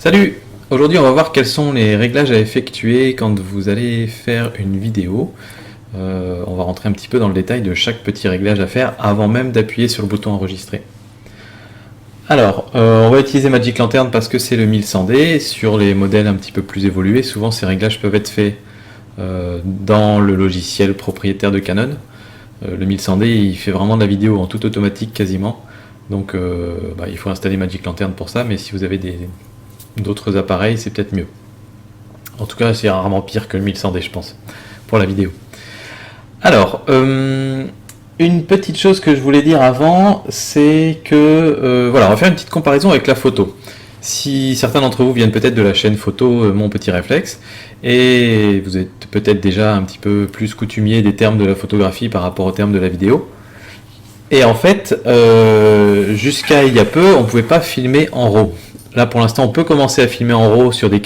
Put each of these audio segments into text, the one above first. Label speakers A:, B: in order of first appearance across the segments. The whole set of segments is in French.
A: Salut! Aujourd'hui on va voir quels sont les réglages à effectuer quand vous allez faire une vidéo. On va rentrer un petit peu dans le détail de chaque petit réglage à faire avant même d'appuyer sur le bouton enregistrer. Alors, on va utiliser Magic Lantern parce que c'est le 1100D. Sur les modèles un petit peu plus évolués, souvent ces réglages peuvent être faits dans le logiciel propriétaire de Canon. Le 1100D il fait vraiment de la vidéo en tout automatique quasiment. Donc il faut installer Magic Lantern pour ça, mais si vous avez d'autres appareils, c'est peut-être mieux. En tout cas, c'est rarement pire que le 1100D, je pense, pour la vidéo. Alors, une petite chose que je voulais dire avant, c'est que, voilà, on va faire une petite comparaison avec la photo. Si certains d'entre vous viennent peut-être de la chaîne photo Mon Petit Réflexe, et vous êtes peut-être déjà un petit peu plus coutumier des termes de la photographie par rapport aux termes de la vidéo, et en fait, jusqu'à il y a peu, on ne pouvait pas filmer en RAW. Là, pour l'instant, on peut commencer à filmer en RAW sur des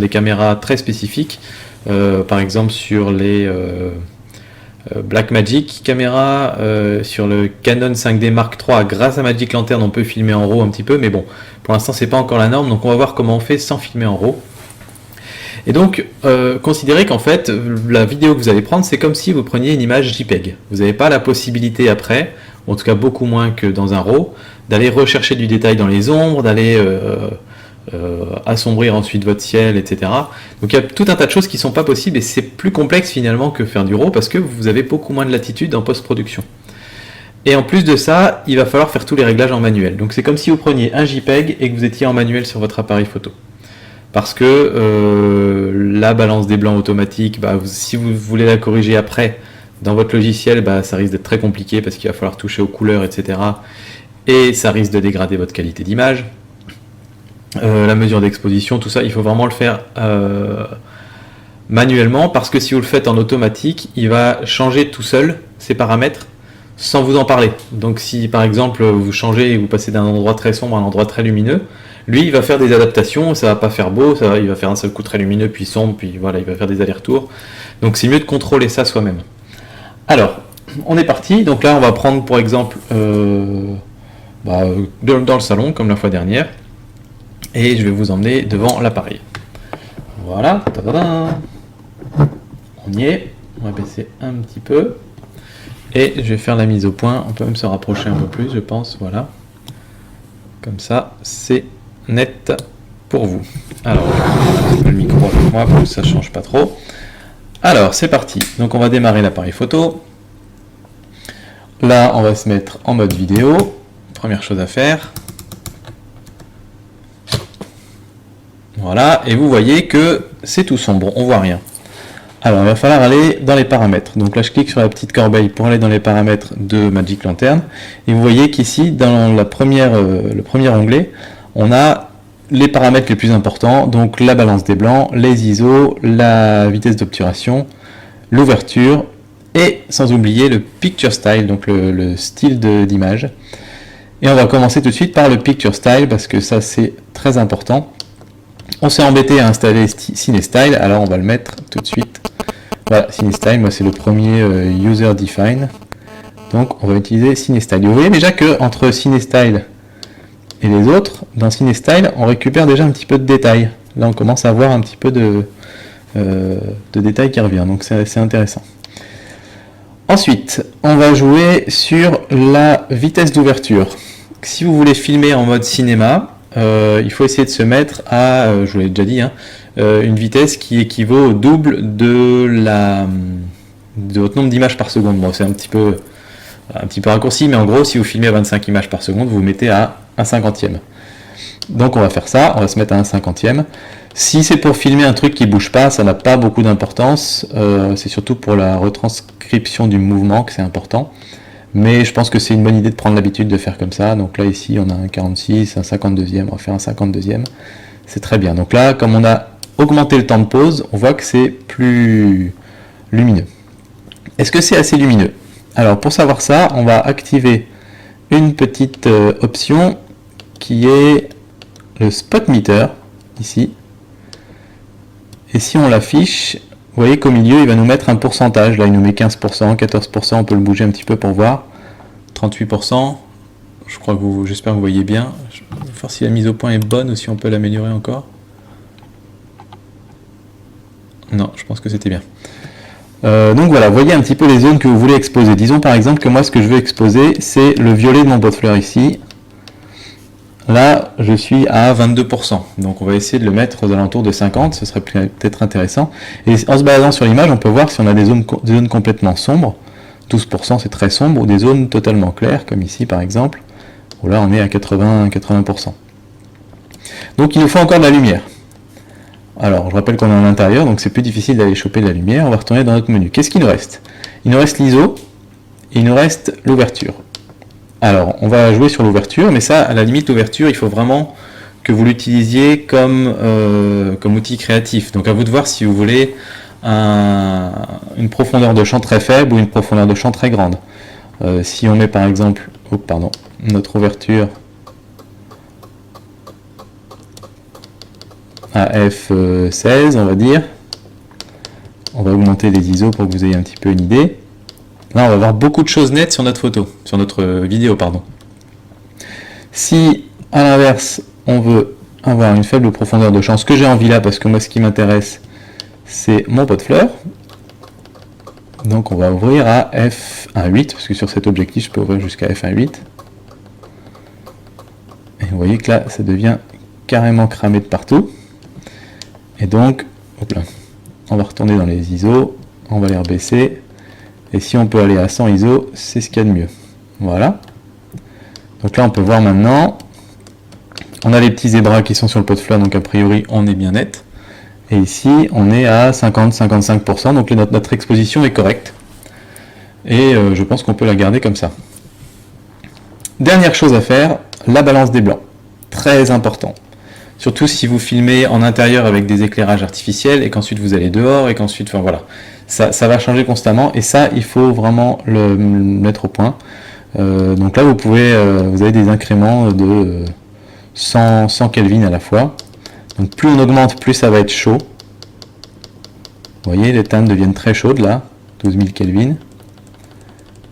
A: caméras très spécifiques, par exemple sur les Blackmagic caméras, sur le Canon 5D Mark III, grâce à Magic Lantern, on peut filmer en RAW un petit peu, mais bon, pour l'instant, c'est pas encore la norme, donc on va voir comment on fait sans filmer en RAW. Et donc, considérez qu'en fait, la vidéo que vous allez prendre, c'est comme si vous preniez une image JPEG. Vous n'avez pas la possibilité après, en tout cas beaucoup moins que dans un RAW, d'aller rechercher du détail dans les ombres, d'aller assombrir ensuite votre ciel, etc. Donc il y a tout un tas de choses qui ne sont pas possibles et c'est plus complexe finalement que faire du RAW parce que vous avez beaucoup moins de latitude en post-production. Et en plus de ça, il va falloir faire tous les réglages en manuel. Donc c'est comme si vous preniez un JPEG et que vous étiez en manuel sur votre appareil photo. Parce que la balance des blancs automatique, si vous voulez la corriger après dans votre logiciel, ça risque d'être très compliqué parce qu'il va falloir toucher aux couleurs, etc. Et ça risque de dégrader votre qualité d'image. La mesure d'exposition, tout ça, il faut vraiment le faire manuellement parce que si vous le faites en automatique, il va changer tout seul ses paramètres sans vous en parler. Donc si par exemple vous changez et vous passez d'un endroit très sombre à un endroit très lumineux, lui il va faire des adaptations, ça va pas faire beau, il va faire un seul coup très lumineux puis sombre, puis voilà, il va faire des allers-retours. Donc c'est mieux de contrôler ça soi-même. Alors, on est parti, donc là on va prendre pour exemple dans le salon comme la fois dernière, et je vais vous emmener devant l'appareil. Voilà, tadadam. On y est, on va baisser un petit peu, et je vais faire la mise au point, on peut même se rapprocher un peu plus je pense, voilà. Comme ça, c'est net pour vous. Alors, je vais le micro avec moi pour que ça ne change pas trop. Alors, c'est parti. Donc, on va démarrer l'appareil photo. Là, on va se mettre en mode vidéo. Première chose à faire. Voilà, et vous voyez que c'est tout sombre, on voit rien. Alors, il va falloir aller dans les paramètres. Donc là, je clique sur la petite corbeille pour aller dans les paramètres de Magic Lantern. Et vous voyez qu'ici, dans le premier onglet, on a les paramètres les plus importants, donc la balance des blancs, les ISO, la vitesse d'obturation, l'ouverture, et sans oublier le picture style, donc le style d'image. Et on va commencer tout de suite par le picture style, parce que ça c'est très important. On s'est embêté à installer CineStyle, alors on va le mettre tout de suite. Voilà, CineStyle, moi c'est le premier user define. Donc on va utiliser CineStyle. Et vous voyez déjà que entre CineStyle et les autres, dans CineStyle, on récupère déjà un petit peu de détails. Là, on commence à avoir un petit peu de détails qui revient, donc c'est intéressant. Ensuite, on va jouer sur la vitesse d'ouverture. Si vous voulez filmer en mode cinéma, il faut essayer de se mettre à, je vous l'ai déjà dit, une vitesse qui équivaut au double de votre nombre d'images par seconde. Bon, c'est un petit peu raccourci, mais en gros, si vous filmez à 25 images par seconde, vous vous mettez à 1/50e. Donc on va faire ça, on va se mettre à 1/50e. Si c'est pour filmer un truc qui bouge pas, ça n'a pas beaucoup d'importance. C'est surtout pour la retranscription du mouvement que c'est important. Mais je pense que c'est une bonne idée de prendre l'habitude de faire comme ça. Donc là ici on a un 46, un 52e, on va faire un 52e. C'est très bien. Donc là, comme on a augmenté le temps de pause, on voit que c'est plus lumineux. Est-ce que c'est assez lumineux? Alors pour savoir ça, on va activer une petite option qui est le spot meter, ici. Et si on l'affiche, vous voyez qu'au milieu, il va nous mettre un pourcentage. Là, il nous met 15%, 14%, on peut le bouger un petit peu pour voir. 38%, j'espère que vous voyez bien. Je vais voir si la mise au point est bonne ou si on peut l'améliorer encore. Non, je pense que c'était bien. Donc voilà, voyez un petit peu les zones que vous voulez exposer. Disons par exemple que moi ce que je veux exposer, c'est le violet de mon pot de fleurs ici. Là, je suis à 22%. Donc on va essayer de le mettre aux alentours de 50, ce serait peut-être intéressant. Et en se basant sur l'image, on peut voir si on a des zones complètement sombres. 12% c'est très sombre, ou des zones totalement claires, comme ici par exemple, où là on est à 80%. Donc il nous faut encore de la lumière. Alors, je rappelle qu'on est à l'intérieur, donc c'est plus difficile d'aller choper de la lumière. On va retourner dans notre menu. Qu'est-ce qu'il nous reste? Il nous reste l'ISO, et il nous reste l'ouverture. Alors, on va jouer sur l'ouverture, mais ça, à la limite, l'ouverture, il faut vraiment que vous l'utilisiez comme outil créatif. Donc, à vous de voir si vous voulez une profondeur de champ très faible ou une profondeur de champ très grande. Si on met par exemple, notre ouverture à F16, on va dire. On va augmenter les ISO pour que vous ayez un petit peu une idée. Là, on va avoir beaucoup de choses nettes sur notre photo, sur notre vidéo, pardon. Si, à l'inverse, on veut avoir une faible profondeur de champ, ce que j'ai envie là, parce que moi, ce qui m'intéresse, c'est mon pot de fleurs. Donc, on va ouvrir à F1.8, parce que sur cet objectif, je peux ouvrir jusqu'à F1.8. Et vous voyez que là, ça devient carrément cramé de partout. Et donc, hop là, on va retourner dans les ISO, on va les rebaisser, et si on peut aller à 100 ISO, c'est ce qu'il y a de mieux. Voilà. Donc là, on peut voir maintenant, on a les petits zébras qui sont sur le pot de fleurs, donc a priori, on est bien net. Et ici, on est à 50-55%, donc notre exposition est correcte. Et je pense qu'on peut la garder comme ça. Dernière chose à faire, la balance des blancs. Très important. Surtout si vous filmez en intérieur avec des éclairages artificiels et qu'ensuite vous allez dehors et qu'ensuite, enfin voilà, ça va changer constamment et ça, il faut vraiment le mettre au point. Donc là, vous avez des incréments de 100 Kelvin à la fois. Donc plus on augmente, plus ça va être chaud. Vous voyez, les teintes deviennent très chaudes là, 12 000 Kelvin.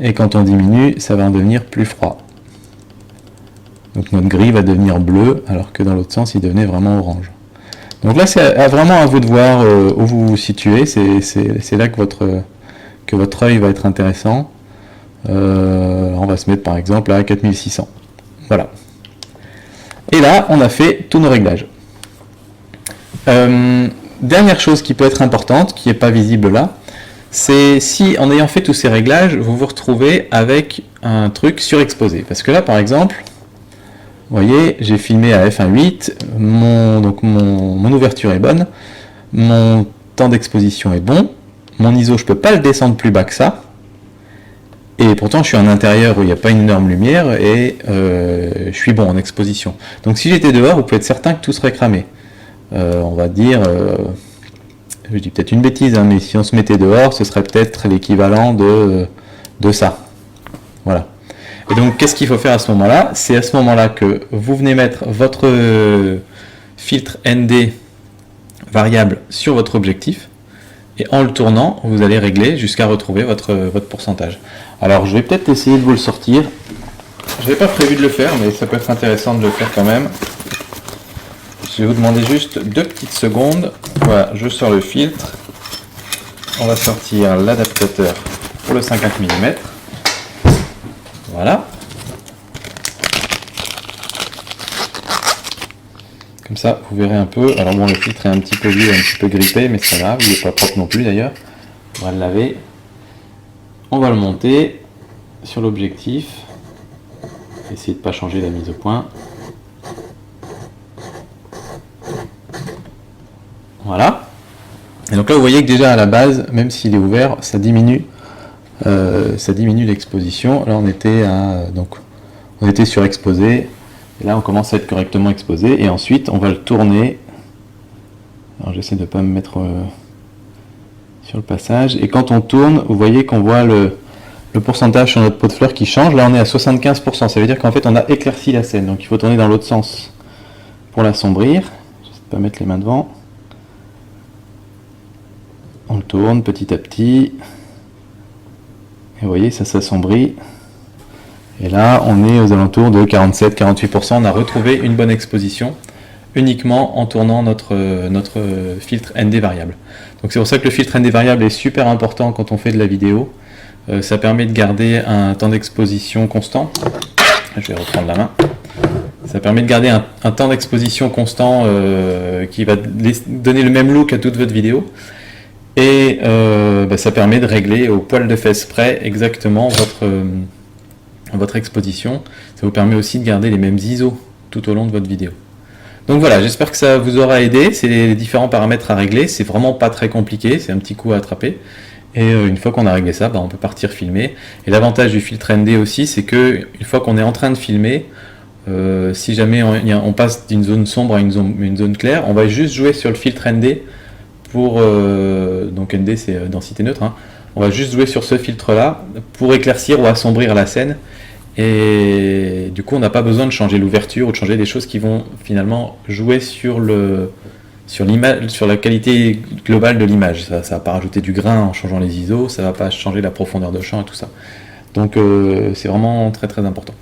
A: Et quand on diminue, ça va en devenir plus froid. Donc notre gris va devenir bleu, alors que dans l'autre sens, il devenait vraiment orange. Donc là, c'est vraiment à vous de voir où vous vous situez. C'est là que votre œil va être intéressant. On va se mettre par exemple à 4600. Voilà. Et là, on a fait tous nos réglages. Dernière chose qui peut être importante, qui n'est pas visible là, c'est si en ayant fait tous ces réglages, vous vous retrouvez avec un truc surexposé. Parce que là, par exemple, vous voyez, j'ai filmé à f1.8, mon ouverture est bonne, mon temps d'exposition est bon, mon ISO, je ne peux pas le descendre plus bas que ça, et pourtant je suis en intérieur où il n'y a pas une énorme lumière, et je suis bon en exposition. Donc si j'étais dehors, vous pouvez être certain que tout serait cramé. On va dire, je dis peut-être une bêtise, hein, mais si on se mettait dehors, ce serait peut-être l'équivalent de ça. Voilà. Et donc, qu'est-ce qu'il faut faire à ce moment-là? C'est à ce moment-là que vous venez mettre votre filtre ND variable sur votre objectif, et en le tournant, vous allez régler jusqu'à retrouver votre pourcentage. Alors, je vais peut-être essayer de vous le sortir. Je n'avais pas prévu de le faire, mais ça peut être intéressant de le faire quand même. Je vais vous demander juste 2 petites secondes. Voilà, je sors le filtre. On va sortir l'adaptateur pour le 50 mm. Voilà. Comme ça, vous verrez un peu. Alors bon, le filtre est un petit peu vieux, un petit peu grippé, mais c'est pas grave, il n'est pas propre non plus d'ailleurs. On va le laver. On va le monter sur l'objectif. Essayez de ne pas changer la mise au point. Voilà. Et donc là, vous voyez que déjà à la base, même s'il est ouvert, ça diminue l'exposition. Là, on était surexposé. Et là, on commence à être correctement exposé. Et ensuite, on va le tourner. Alors, j'essaie de ne pas me mettre sur le passage. Et quand on tourne, vous voyez qu'on voit le pourcentage sur notre pot de fleurs qui change. Là, on est à 75%. Ça veut dire qu'en fait, on a éclairci la scène. Donc, il faut tourner dans l'autre sens pour l'assombrir. J'essaie de ne pas mettre les mains devant. On le tourne petit à petit. Et vous voyez, ça s'assombrit. Et là, on est aux alentours de 47-48%. On a retrouvé une bonne exposition uniquement en tournant notre filtre ND variable. Donc c'est pour ça que le filtre ND variable est super important quand on fait de la vidéo. Ça permet de garder un temps d'exposition constant. Je vais reprendre la main. Ça permet de garder un temps d'exposition constant qui va donner le même look à toute votre vidéo. Et ça permet de régler au poil de fesse près exactement votre exposition. Ça vous permet aussi de garder les mêmes ISO tout au long de votre vidéo. Donc voilà, j'espère que ça vous aura aidé. C'est les différents paramètres à régler. C'est vraiment pas très compliqué, c'est un petit coup à attraper. Et une fois qu'on a réglé ça, on peut partir filmer. Et l'avantage du filtre ND aussi, c'est que une fois qu'on est en train de filmer, si jamais on passe d'une zone sombre à une zone claire, on va juste jouer sur le filtre ND pour donc ND c'est densité neutre, hein. On va juste jouer sur ce filtre là pour éclaircir ou assombrir la scène, et du coup on n'a pas besoin de changer l'ouverture ou de changer des choses qui vont finalement jouer sur l'image, sur la qualité globale de l'image. Ça va pas rajouter du grain en changeant les ISO, ça va pas changer la profondeur de champ et tout ça. Donc c'est vraiment très très important.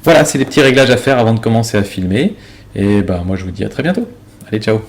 A: Voilà, c'est des petits réglages à faire avant de commencer à filmer, et moi je vous dis à très bientôt. Allez, ciao!